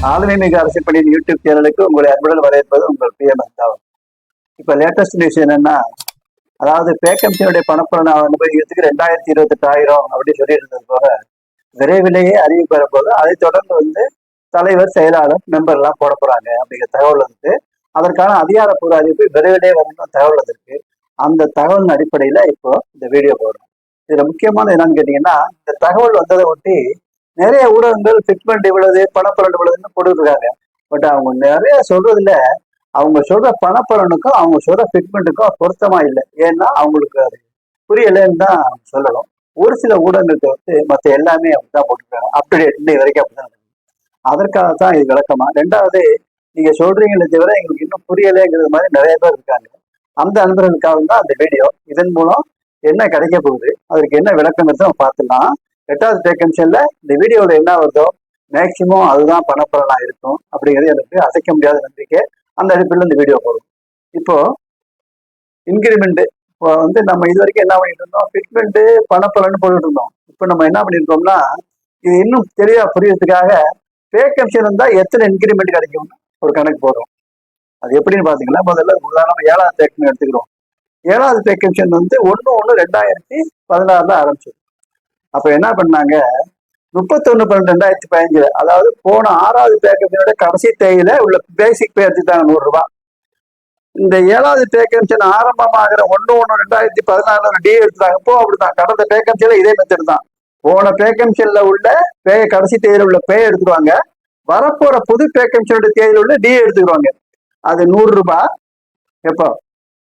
ஆளுமைமிகு அரசு பணியின் யூடியூப் சேனலுக்கு உங்களை அன்புடன் வரவேற்பது உங்கள் பிஎம் தாவன். இப்ப லேட்டஸ்ட் நியூஸ் என்னன்னா, அதாவது பேக்கம்சியுடைய பணப்பலனை அனுபவிக்கிறதுக்கு 2028 அப்படின்னு சொல்லிட்டு இருந்தது போக விரைவிலேயே அறிவிப்பு வரப்போது. அதை தொடர்ந்து தலைவர், செயலாளர், மெம்பர் எல்லாம் போட போறாங்க அப்படிங்கிற தகவல் அதற்கான அதிகாரப்பூர்வ அறிவிப்பு விரைவிலேயே வரணும் தகவல் வந்திருக்கு. அந்த தகவலின் அடிப்படையில இப்போ இந்த வீடியோ போடுறோம். இதுல முக்கியமான என்னன்னு கேட்டீங்கன்னா, இந்த தகவல் வந்ததை ஒட்டி நிறைய ஊடகங்கள் ஃபிட்மெண்ட் இவ்வளவு, பணப்பலன் இவ்வளவுன்னு போட்டுருக்காங்க. பட் அவங்க நிறைய சொல்றதுல அவங்க சொல்ற பணப்பலனுக்கும் அவங்க சொல்ற ஃபிட்மெண்ட்டுக்கும் பொருத்தமா இல்லை. ஏன்னா அவங்களுக்கு அது புரியலன்னு தான் சொல்லணும். ஒரு சில ஊடகங்களுக்கு மற்ற எல்லாமே அப்படிதான் போட்டுருக்காங்க. அப்டேட் இன்னைக்கு வரைக்கும் அப்படிதான். அதற்காகத்தான் இது விளக்கமா. ரெண்டாவது, நீங்க சொல்றீங்களே தவிர எங்களுக்கு இன்னும் புரியலைங்கிறது மாதிரி நிறைய பேர் இருக்காங்க. அந்த அன்பர்களுக்காக தான் அந்த வீடியோ. இதன் மூலம் என்ன கிடைக்க போகுது, அதற்கு என்ன விளக்கங்கிறத நம்ம பார்த்துலாம். 8வது வேகன்சில இந்த வீடியோட என்ன வருதோ மேக்சிமம் அதுதான் பணப்பலனா இருக்கும் அப்படிங்கிறது எனக்கு அசைக்க முடியாத நம்பிக்கை. அந்த அடிப்படையில் இந்த வீடியோ போடும். இப்போ இன்கிரிமெண்ட் இப்போ நம்ம இது வரைக்கும் என்ன பண்ணிட்டு இருந்தோம், ஃபிட்மெண்ட் பணப்பலன்னு போட்டுட்டு இருந்தோம். இப்போ நம்ம என்ன பண்ணிருக்கோம்னா, இது இன்னும் தெளிவா புரியறதுக்காக வேகன்சி இருந்தா எத்தனை இன்கிரிமெண்ட் கிடைக்கும்னு ஒரு கணக்கு போடுறோம். அது எப்படின்னு பாத்தீங்கன்னா, முதல்ல உதாரணம் 7வது வேகன்சி எடுத்துக்கிறோம். 7வது வேகன்சி 1/1/2016 ஆரம்பிச்சது. அப்ப என்ன பண்ணாங்க, 31/12/2015, அதாவது போன 6வது வேகன்சியோட கடைசி தேதியில உள்ள பேசிக் பே எடுத்துட்டாங்க 100 ரூபாய். இந்த 7வது வேகன்சி ஆரம்பமாகிற 1/1/2016 டி எடுத்துட்டாங்க. இப்போ அப்படிதான் கடந்த வேகன்சியில இதே மெத்தட் தான். போன வேகன்சியில உள்ள பே கடைசி தேதியில உள்ள பே எடுத்துருவாங்க. வரப்போற புது வேகன்சியோட தேதியில உள்ள டி எடுத்துக்குவாங்க. அது 100 ரூபாய். எப்போ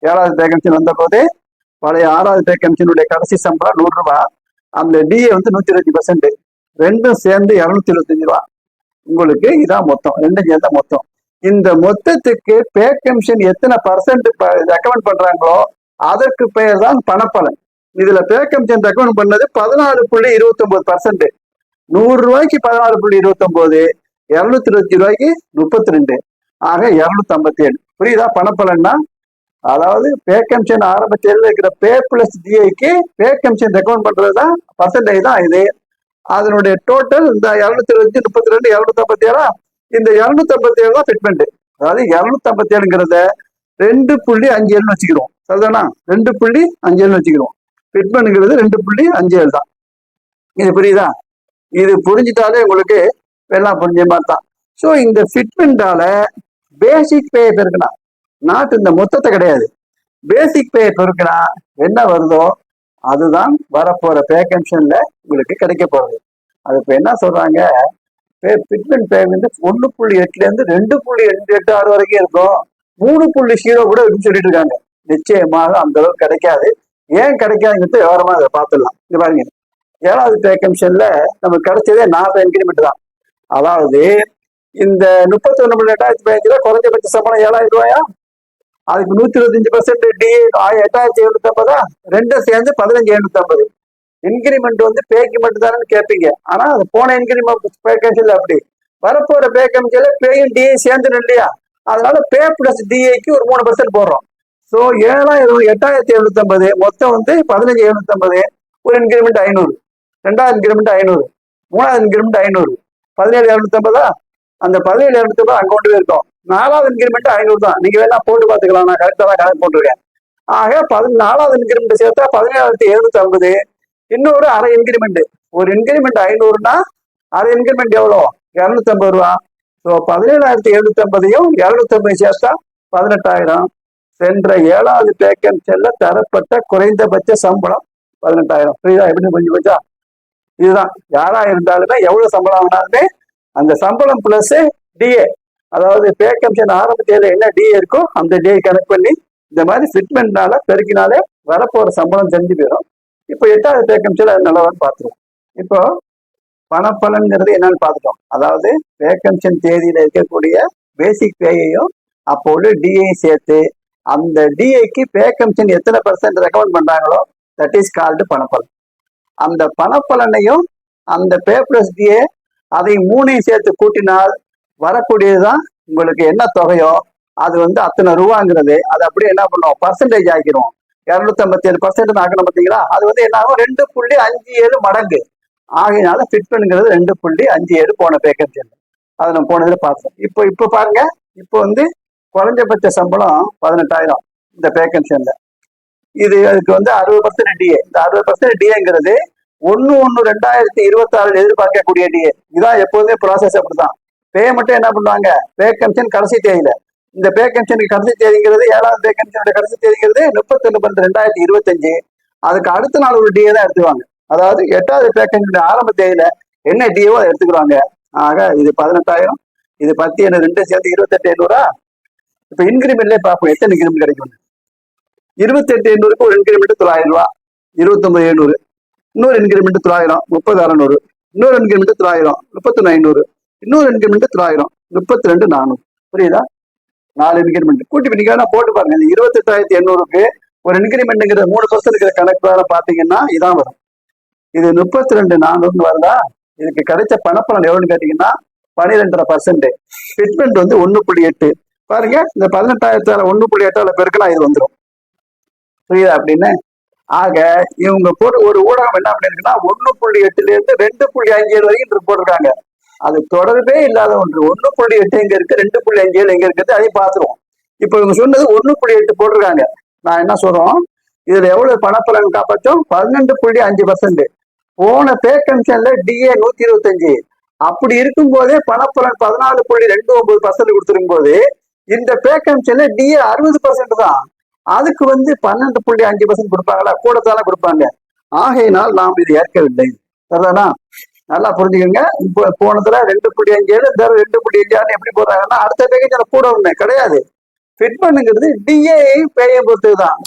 7வது வேகன்சி வந்த போது பழைய 6வது வேகன்சியினுடைய கடைசி சம்பளம் 100 ரூபாய். அந்த டிஏ 125%, ரெண்டும் சேர்ந்து 225 ரூபாய். உங்களுக்கு இதான் மொத்தம், ரெண்டும் சேர்ந்த மொத்தம். இந்த மொத்தத்துக்கு பே கமிஷன் எத்தனை பர்சன்ட் ரெக்கமெண்ட் பண்றாங்களோ அதற்கு பெயர் தான் பணப்பலன். இதுல பே கமிஷன் ரெக்கமெண்ட் பண்ணது 14.29%. 100 ரூபாய்க்கு 14.29, 225 ரூபாய்க்கு 32, ஆக 257. புரியுதா? பணப்பலன்னா அதாவது பே கமிஷன் ஆரம்பத்தில் இருக்கிற பே பிளஸ் டிஐக்கு பே கமிஷன் ரெக்கமெண்ட் பண்றதுதான் பர்சன்டேஜ் தான் இது. அதனுடைய டோட்டல் இந்த 225, 32, 257. இந்த 257 தான் ஃபிட்மெண்ட். அதாவது 257ங்கிறத 2.57 வச்சுக்கிறோம். சரிதானா? 2.57 வச்சுக்கிறோம். ஃபிட்மெண்ட்ங்கிறது 2.57 தான். இது புரியுதா? இது புரிஞ்சுட்டாலே உங்களுக்கு எல்லாம் புரிஞ்ச மாதிரி தான். ஸோ இந்த ஃபிட்மெண்டால பேசிக் பே பெருக்கணும், நாட்டு இந்த மொத்தத்தை கிடையாது. பேசிக் பே பெருக்கினா என்ன வருதோ அதுதான் வரப்போற பே கமிஷன்ல உங்களுக்கு கிடைக்க போறது. அது இப்ப என்ன சொல்றாங்க, ஃபிட்மெண்ட் பே 1.8ல இருந்து 2.86 வரைக்கும் இருக்கும். 3.0 கூட இருக்குன்னு சொல்லிட்டு இருக்காங்க. நிச்சயமாக அந்த அளவுக்கு கிடைக்காது. ஏன் கிடைக்காதுங்கிறது விவரமா அதை பார்த்துடலாம். இது பாருங்க, 7வது பே கமிஷன்ல நமக்கு கிடைச்சதே 4 இன்கிரிமெண்ட் தான். அதாவது இந்த 31/2015 குறைஞ்சபட்ச சம்பளம் 7,000 ரூபாயா, அதுக்கு 125% டி 8,750, ரெண்டும் சேர்ந்து 15,750. இன்கிரிமெண்ட் பேக்கு மட்டும் தானே கேட்பீங்க. ஆனா அது போன இன்கிரிமெண்ட் பே கமிஷன்ல அப்படி வரப்போற பே கமிஷன்ல பேயும் டிஏ சேர்ந்து இல்லையா, அதனால பே பிளஸ் டிஏக்கு ஒரு 3% போடுறோம். ஸோ 8,750 மொத்தம் 15,750. ஒரு இன்கிரிமெண்ட் 500, 2வது இன்கிரிமெண்ட் 500, 3வது இன்கிரிமெண்ட் 500, 17,750. அந்த 17,750 அங்க கொண்டு போயிருக்கோம். 4வது இன்கிரிமெண்ட் 500 தான். நீங்க வேணா போட்டு பாத்துக்கலாம், நான் கரெக்டா தான் கணக்கு போட்டிருக்கேன். ஆக 4வது இன்கிரிமெண்ட் சேர்த்தா 17,750. இன்னொரு அரை இன்கிரிமெண்ட். ஒரு இன்கிரிமெண்ட் 500னா அரை இன்கிரிமெண்ட் எவ்வளோ, 250 ரூபா. ஸோ 17,750யும் 250 சேர்த்தா 18,000. சென்ற 7வது பே கமிஷன்ல தரப்பட்ட குறைந்தபட்ச சம்பளம் 18,000. புரியுதா? எப்படின்னு கொஞ்சம் கொஞ்சம் இதுதான். யாரா இருந்தாலுமே எவ்வளவு சம்பளம் ஆனாலுமே அந்த சம்பளம் பிளஸ் டிஏ, அதாவது பே கமிஷன் ஆரம்பத்தில என்ன டிஏ இருக்கோ அந்த டிஏ கனெக்ட் பண்ணி இந்த மாதிரி ஃபிட்மெண்ட்னால பெருக்கினாலே வரப்போற சம்பளம் தெரிஞ்சு போயிடும். இப்போ 8வது பே கமிஷன்ல நல்லவன்னு பார்த்துருவோம். இப்போ பணப்பலன்கிறது என்னன்னு பார்த்துட்டோம். அதாவது பே கமிஷன் தேதியில இருக்கக்கூடிய பேசிக் பேயையும் அப்போது டிஏயும் சேர்த்து அந்த டிஏக்கு பே கமிஷன் எத்தனை % ரெக்கமெண்ட் பண்றாங்களோ தட் இஸ் கால்டு பணப்பலன். அந்த பணப்பலனையும் அந்த பே பிளஸ் டிஏ அதையும் 3ஐயும் சேர்த்து கூட்டினால் வரக்கூடியதுதான் உங்களுக்கு என்ன தொகையோ அது அத்தனை ரூபாங்கிறது. அது அப்படியே என்ன பண்ணுவோம், பர்சன்டேஜ் ஆக்கிடுவோம். 257% ஆக்கணும் பார்த்தீங்களா, அது என்ன ஆகும், 2.57 மடங்கு ஆகையினால ஃபிட்மெண்ட்ங்கிறது 2.57 போன பே கமிஷன். அதை நம்ம போனதுல பார்த்தோம். இப்போ பாருங்க, இப்போ வந்து குறைஞ்சபட்ச சம்பளம் 18,000 இந்த வேகன்ஷன்ல. இது அதுக்கு வந்து 60% டிஏ. இந்த 60% டிஏங்கிறது 1/1/2026 எதிர்பார்க்கக்கூடிய டிஏ. இதான் எப்போதுமே ப்ராசஸ் அப்படிதான். பே மட்டும் என்ன பண்ணுவாங்க, வேகன்ஷன் கடைசி தேதியில. இந்த வேகன்ஷனுக்கு கடைசி தேதிங்கிறது 7வது வேகன்ஷனோட கடைசி தேதிங்கிறது 31/12/2025. அதுக்கு அடுத்த நாள் ஒரு டிஏ தான் எடுத்துக்குவாங்க. அதாவது 8வது வேகன்ஷனுடைய ஆரம்ப தேதியில என்ன டிஏவோ அதை எடுத்துக்குவாங்க. ஆக இது 18,000, இது 10 2 சேர்ந்து 28,500. இப்ப இன்கிரிமெண்ட்ல பார்ப்போம் எத்தனை இன்கிரிமெண்ட் கிடைக்கும். 28,500க்கு ஒரு இன்கிரிமெண்ட் 900 ரூபா, 29,700. இன்னொரு இன்கிரிமெண்ட் 900, 30,600. இன்னொரு இன்கிரிமெண்ட் 900, 31,500. இன்னொரு இன்கிரிமெண்ட் 900, 32,400. புரியுதா? 4 இன்கிரிமெண்ட் கூட்டி நீங்க போட்டு பாருங்க. இந்த 28,800க்கு ஒரு இன்கிரிமெண்ட்ங்கிற 3% இருக்கிற கணக்கு வேற பாத்தீங்கன்னா இதான் வரும். இது 32,400 வருதா? இதுக்கு கிடைச்ச பணப்பலன் எவ்வளவுன்னு கேட்டீங்கன்னா 12.5%. ஃபிட்மெண்ட் வந்து 1.8. பாருங்க, இந்த 18,000 1.8 பெருக்கலாம் இது வந்துடும். புரியுதா அப்படின்னு? ஆக இவங்க போட்டு ஒரு ஊடகம் என்ன பண்ணிருக்குன்னா 1.8ல இருந்து 2.57 வரைக்கும் போட்டிருக்காங்க. அது தொடர்பே இல்லாத ஒன்று. 1.8 எங்க இருக்கு, 2.57 எங்க இருக்குது, அதையும் பார்த்துருவோம். இப்ப இவங்க சொன்னது 1.8 போட்டிருக்காங்க. நான் என்ன சொல்றோம், இதுல எவ்வளவு பணப்பலன் காப்பாற்றும்? 12.5%. போன பே கமிஷன்ல டிஏ 125. அப்படி இருக்கும் போதே பணப்பலன் 14.29% கொடுத்திருக்கும் போது இந்த பே கமிஷன்ல டிஏ 60% தான். அதுக்கு வந்து 12.5% கொடுப்பாங்களா? கூடத்தால கொடுப்பாங்க. ஆகையினால் நாம் இது ஏற்கவில்லை. சரிதானா? நல்லா புரிஞ்சுக்கோங்க. இப்போ போனதுல 2.57, 2.56 எப்படி போடுறாங்கன்னா அடுத்த பேக்கேஜ் கூட ஒண்ணு கிடையாது. ஃபிட்மெண்ட்ங்கிறது டிஏ பேயை பொறுத்து தான்.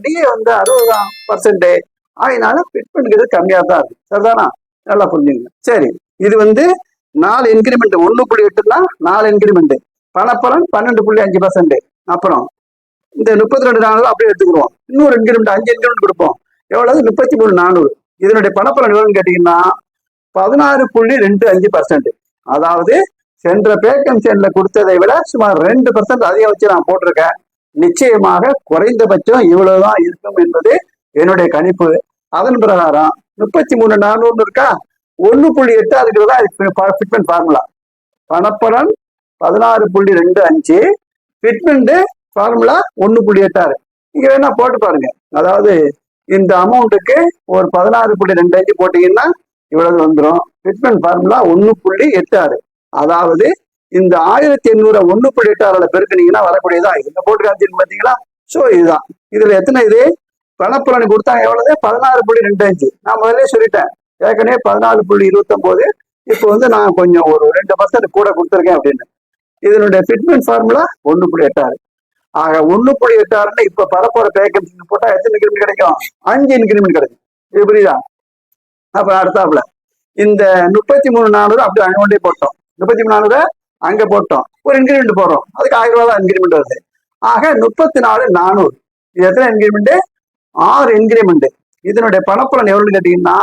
டிஏ வந்து 60%. அதனால ஃபிட்மெண்ட்ங்கிறது கம்மியா தான் இருக்கு. சரிதானா? நல்லா புரிஞ்சுங்க. சரி, இது வந்து 4 இன்கிரிமெண்ட். 1.8னா 4 இன்கிரிமெண்ட். பணப்பலன் 12.5%. அப்புறம் இந்த 32 நாள் அப்படியே எடுத்துக்கிடுவோம். இன்னொரு இன்கிரிமெண்ட் 5 இன்கிரிமெண்ட் கொடுப்போம். எவ்வளவு? 33,400. இதனுடைய பணப்பலன் எவ்வளவுன்னு கேட்டீங்கன்னா 16.25%. அதாவது சென்ற பே கமிஷன்ல கொடுத்ததை விட சுமார் 2% அதிகம் வச்சு நான் போட்டிருக்கேன். நிச்சயமாக குறைந்தபட்சம் இவ்வளவுதான் இருக்கும் என்பது என்னுடைய கணிப்பு. அதன் பிரகாரம் 33,400 இருக்கா, 1.8 அதுக்குதான் ஃபிட்மெண்ட் ஃபார்முலா. பணப்பலன் 16.25, fitment formula 1.86. இங்க வேணா போட்டு பாருங்க. அதாவது இந்த அமௌண்ட்டுக்கு ஒரு 16.25 போட்டீங்கன்னா இவ்வளவு வந்துடும். Fitment formula 1.86. அதாவது இந்த 1,800 1.86 பெருக்கினீங்கன்னா வரக்கூடியதா இந்த போட்டு காமிச்சிருக்கு பாத்தீங்களா? சோ இதுதான். இதுல எத்தனை இது பணப்பலன் கொடுத்தாங்க? எவ்வளவு? 16.25. நான் முதல்ல சொல்லிட்டேன், ஏற்கனவே 14.29. இப்போ வந்து நான் கொஞ்சம் ஒரு 2% கூட கொடுத்துருக்கேன் அப்படின்னு. இதனுடைய ஃபிட்மெண்ட் ஃபார்முலா 1.86. ஆக 1.86 இப்ப பரப்போற பேக்கேஜ் போட்டா எத்தனை இன்கிரிமெண்ட் கிடைக்கும்? 5 இன்கிரிமெண்ட் கிடைக்கும். இது புரியுதா? அப்ப அடுத்தாப்புல இந்த 33,400 அப்படி அங்கே போட்டோம். 34,000 அங்க போட்டோம். ஒரு இன்கிரிமெண்ட் போடுறோம். அதுக்கு 1000 ரூபாய் தான் இன்கிரிமெண்ட் வருது. ஆக 34,400. இது எத்தனை இன்கிரிமெண்ட்? 6 இன்கிரிமெண்ட். இதனுடைய பணப்பலன் எவ்வளவுன்னு கேட்டீங்கன்னா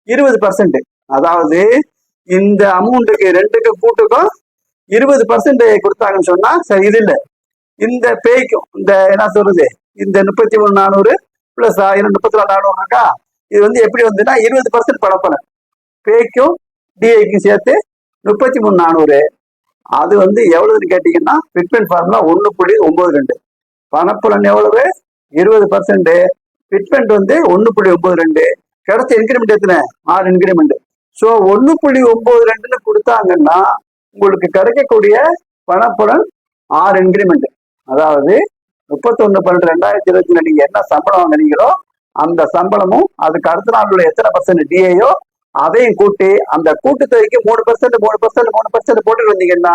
20%. அதாவது இந்த அமௌண்ட்டுக்கு 2க்கு கூட்டுக்கும் 20% கொடுத்தாங்கன்னு சொன்னா சரி. இது இல்லை, இந்த பேய்க்கும் இந்த என்ன சொல்றது, இந்த 33,400 பிளஸ் 1000 34,400 இருக்கா, இது வந்து எப்படி வந்துன்னா 20% பணப்பலன். பேக்கும் டிஐக்கும் சேர்த்து 33,400. அது வந்து எவ்வளவுன்னு கேட்டீங்கன்னா ஃபிட்மெண்ட் ஃபார்முலா 1.92. பணப்பலன் எவ்வளவு? 20%. ஃபிட்மெண்ட் வந்து 1.92. கிடைச்ச இன்கிரிமெண்ட் எத்தனை? 6 இன்கிரிமெண்ட். ஸோ 1.92ன்னு கொடுத்தாங்கன்னா உங்களுக்கு கிடைக்கக்கூடிய பணப்பலன் 6 இன்கிரிமெண்ட். அதாவது 31/12/2024 நீங்க என்ன சம்பளம் வாங்குறீங்களோ அந்த சம்பளமும் அதுக்கு அடுத்த நாள் உள்ள எத்தனை பர்சன்ட் டிஏயோ அதையும் கூட்டி அந்த கூட்டுத்தொகைக்கு 3% 3% போட்டு வந்தீங்கன்னா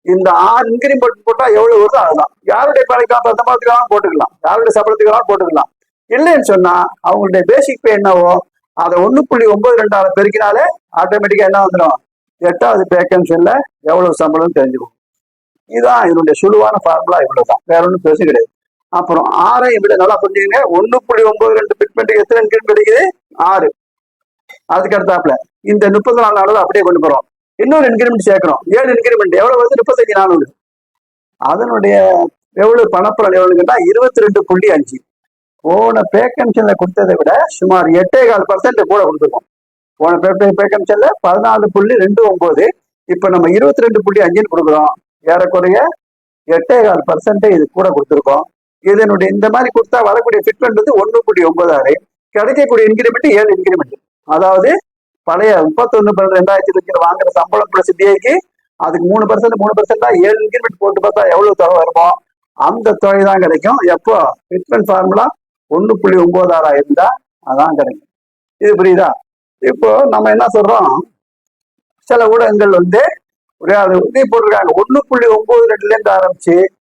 இந்த 6 இன்கிரிமெண்ட் போட்டா எவ்வளவு வருதோ அதுதான். யாருடைய பணிக்காக சம்பளத்துக்காக போட்டுக்கலாம், யாருடைய சம்பளத்துக்காக போட்டுக்கலாம். இல்லைன்னு சொன்னா அவங்களுடைய பேசிக் பே என்னவோ அதை 1.92 பெருக்கினாலே ஆட்டோமேட்டிக்கா என்ன வந்துடும்? 8வது பே கமிஷன்ல எவ்வளவு சம்பளம் தெரிஞ்சுக்கும். இதுதான் இதனுடைய சுழுவான ஃபார்முலா. இவ்வளவுதான், வேற ஒன்றும் பேச கிடையாது. அப்புறம் 6ஐயும் விட நல்லா புரிஞ்சுங்க. 1.92 ஃபிட்மெண்ட்டுக்கு எத்தனை இன்கிரிமெண்ட் கிடைக்குது? 6. அதுக்கு அடுத்தாப்புல இந்த 34,400 அப்படியே கொண்டு போறோம். இன்னொரு இன்கிரிமெண்ட் சேர்க்கிறோம். 7 இன்கிரிமெண்ட். எவ்வளவு வருது? 35,400. அதனுடைய எவ்வளவு பணப்பலன் எவ்வளவு கேட்டா 22.5. போன பே கமிஷன்ல கொடுத்ததை விட சுமார் 8.25% கூட கொடுத்துருக்கோம். போன பே கமிஷன்ல 14.29, இப்ப நம்ம 22.5 கொடுக்குறோம். ஏறக்குறைய 8.4% இது கூட கொடுத்துருக்கோம். இதனுடைய இந்த மாதிரி கொடுத்தா வரக்கூடிய ஃபிட்மெண்ட் வந்து 1.96. கிடைக்கக்கூடிய இன்கிரிமெண்ட் 7 இன்கிரிமெண்ட். அதாவது பழைய 31/12/2020 வாங்குற சம்பளம் பிளஸ் டிஐக்கு அதுக்கு 3% 7 இன்கிரிமெண்ட் போட்டு பார்த்தா எவ்வளவு தொகை வருமோ அந்த தொகை தான் கிடைக்கும். எப்போ ஃபிட்மெண்ட் ஃபார்முலா 1.96 இருந்தா அதான் கிடைக்கும். இது புரியுதா? இப்போ நம்ம என்ன சொல்றோம், சில ஊடகங்கள் வந்து இது போட்டிருக்காங்க 1.92 இருந்து ஆரம்பிச்சு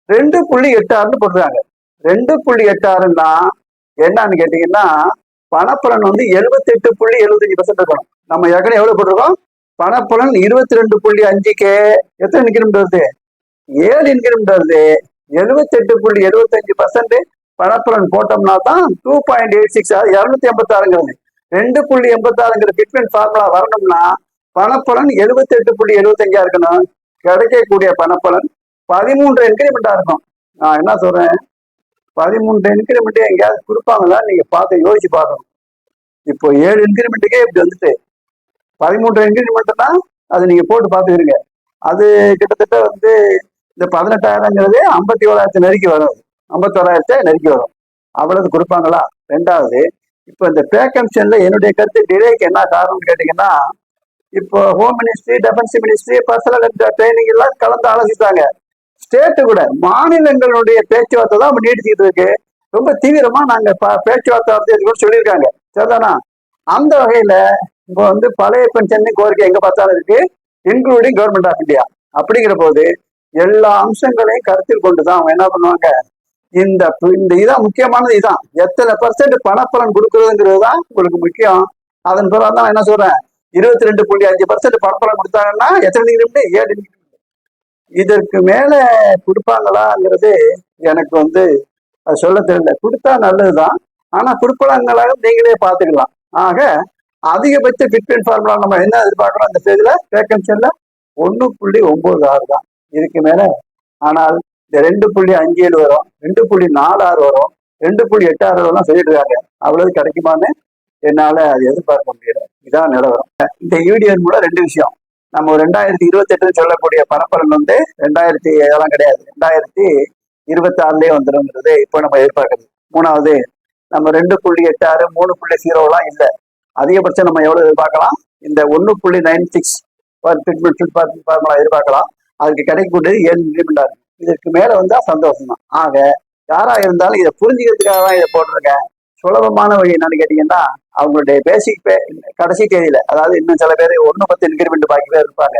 2.86 போட்டிருக்காங்க. 2.86ன்னா என்னன்னு கேட்டீங்கன்னா பணப்பலன் வந்து 78.75% இருக்கணும். நம்ம ஏற்கனவே எவ்வளவு போட்டிருக்கோம், பணப்பலன் 22.5க்கு எத்தனை இன்கிரிமெண்ட் வருது, 7 இன்கிரிமெண்ட் வருது. 78.75% பணப்பலன் போட்டோம்னா தான் 2.86 286ங்கிறது. 2.86ங்கிற ஃபிட்மெண்ட் ஃபார்முலா வரணும்னா பணப்பலன் 78.75 இருக்கணும். கிடைக்கக்கூடிய பணப்பலன் 13 இன்கிரிமெண்டா இருக்கும். நான் என்ன சொல்றேன், 13 இன்கிரிமெண்ட் எங்கேயாவது கொடுப்பாங்களா நீங்க பார்த்து யோசிச்சு பார்க்கணும். இப்போ 7 இன்கிரிமெண்ட்டுக்கே இப்படி வந்துட்டு 13 இன்கிரிமெண்ட்னா அது நீங்க போட்டு பார்த்துக்கிறீங்க. அது கிட்டத்தட்ட வந்து இந்த 18,000ங்கிறது 51,000 நெருக்கி வரும், 51,000 நெருக்கி வரும். அவ்வளவு கொடுப்பாங்களா? ரெண்டாவது, இப்போ இந்த பே கமிஷன்ல என்னுடைய கருத்து டிலேக்கு என்ன காரணம்னு கேட்டீங்கன்னா, இப்போ home ministry, defence ministry, personal training எல்லாம் கலந்து ஆலோசித்தாங்க. ஸ்டேட்டு கூட மாநிலங்களுடைய பேச்சுவார்த்தை தான் நீடிச்சுட்டு இருக்கு. ரொம்ப தீவிரமா நாங்க பேச்சுவார்த்தை கூட சொல்லியிருக்காங்க. சரிதானா? அந்த வகையில இப்போ வந்து பழைய பென்ஷன் கோரிக்கை எங்க பார்த்தாலும் இருக்கு, இன்க்ளூடிங் கவர்மெண்ட் ஆஃப் இந்தியா. அப்படிங்கிற போது எல்லா அம்சங்களையும் கருத்தில் கொண்டுதான் அவங்க என்ன பண்ணுவாங்க, இந்த இதான் முக்கியமானது. இதுதான் எத்தனை % பணப்பலன் கொடுக்குறதுங்கிறது தான் உங்களுக்கு முக்கியம். அதன் பிறகு தான் என்ன சொல்றேன், 22.5% பணப்பலன் கொடுத்தாங்கன்னா எத்தனை டிகிரி, 7 டிகிரி. இதற்கு மேல கொடுப்பாங்களாங்கிறது எனக்கு வந்து அது சொல்ல தெரியல. கொடுத்தா நல்லதுதான், ஆனா கொடுப்பலாங்களாக நீங்களே பார்த்துக்கலாம். ஆக அதிகபட்ச ஃபிட்மெண்ட் ஃபார்முலா நம்ம என்ன எதிர்பார்க்கிறோம் அந்த ஸ்டேஜ்ல வேகன்சில 1.96 தான். இதுக்கு மேல ஆனால் இந்த 2.57 வரும், 2.46 வரும், 2.86 எல்லாம் சொல்லிட்டு இருக்காங்க. அவ்வளவு கிடைக்குமான்னு என்னால அது எதிர்பார்க்க முடியல. இதான் நிலவரம். இந்த யூடிஎன் மூலம் 2 விஷயம். நம்ம 2028 சொல்லக்கூடிய பணப்பலன் வந்து 2007 கிடையாது, 2026 வந்துருங்கிறது இப்போ நம்ம எதிர்பார்க்கறது. மூணாவது, நம்ம 2.86 3.0 இல்லை. அதிகபட்சம் நம்ம எவ்வளவு எதிர்பார்க்கலாம், இந்த 1.96 ஃபார்முலா எதிர்பார்க்கலாம். அதுக்கு கிடைக்கக்கூடியது 7 இன்கிரிமெண்டா இருக்கு. இதற்கு மேல வந்தா சந்தோஷம் தான். ஆக யாரா இருந்தாலும் இதை புரிஞ்சுக்கிறதுக்காக தான் இதை போட்டிருக்கேன். சுலபமான வழி என்னன்னு கேட்டீங்கன்னா, அவங்களுடைய பேசிக் பே கடைசி தேதியில, அதாவது இன்னும் சில பேர் 1/10 இன்கிரிமெண்ட் பாக்கி பேர் இருப்பாங்க.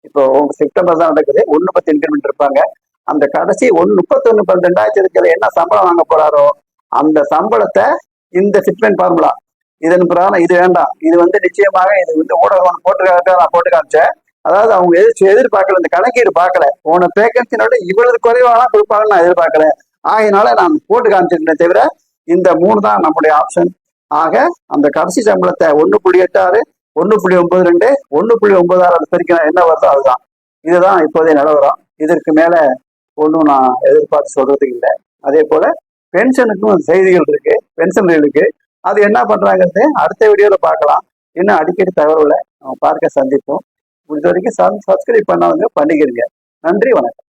இப்போ செப்டம்பர் தான் நடக்குது, 1/10 இன்கிரிமெண்ட் இருப்பாங்க. அந்த கடைசி 31/12/2020 என்ன சம்பளம் வாங்க போறாரோ அந்த சம்பளத்தை இந்த ஃபிட்மெண்ட் ஃபார்முலா இதன் பிரகாரம் இது வேண்டாம். இது வந்து நிச்சயமாக இது வந்து ஊடகம் போட்டு நான் போட்டு காமிச்சேன். அதாவது அவங்க எதிர்பார்க்கல, இந்த கணக்கீடு பார்க்கல. போன வேகன்சினோட இவ்வளவு குறைவாக கொடுப்பாங்கன்னு நான் எதிர்பார்க்கல. ஆகையினால நான் போட்டு காமிச்சிருக்கேன். தவிர இந்த 3 தான் நம்முடைய ஆப்ஷன். ஆக அந்த கடைசி சம்பளத்தை 1.86 1.92 1.96 பெருக்கினா என்ன வருதோ அதுதான். இதுதான் இப்போதைய நிலவரம். இதற்கு மேல ஒன்றும் நான் எதிர்பார்த்து சொல்றதுக்கு இல்லை. அதே போல பென்ஷனுக்கும் செய்திகள் இருக்கு, பென்ஷன்களுக்கு அது என்ன பண்றாங்கிறது அடுத்த வீடியோல பார்க்கலாம். இன்னும் அடிக்கடி தகவலை நம்ம பார்க்க சந்திப்போம். முடிஞ்ச வரைக்கும் சப்ஸ்கிரைப் பண்ணவங்க பண்ணிக்கிறீங்க. நன்றி, வணக்கம்.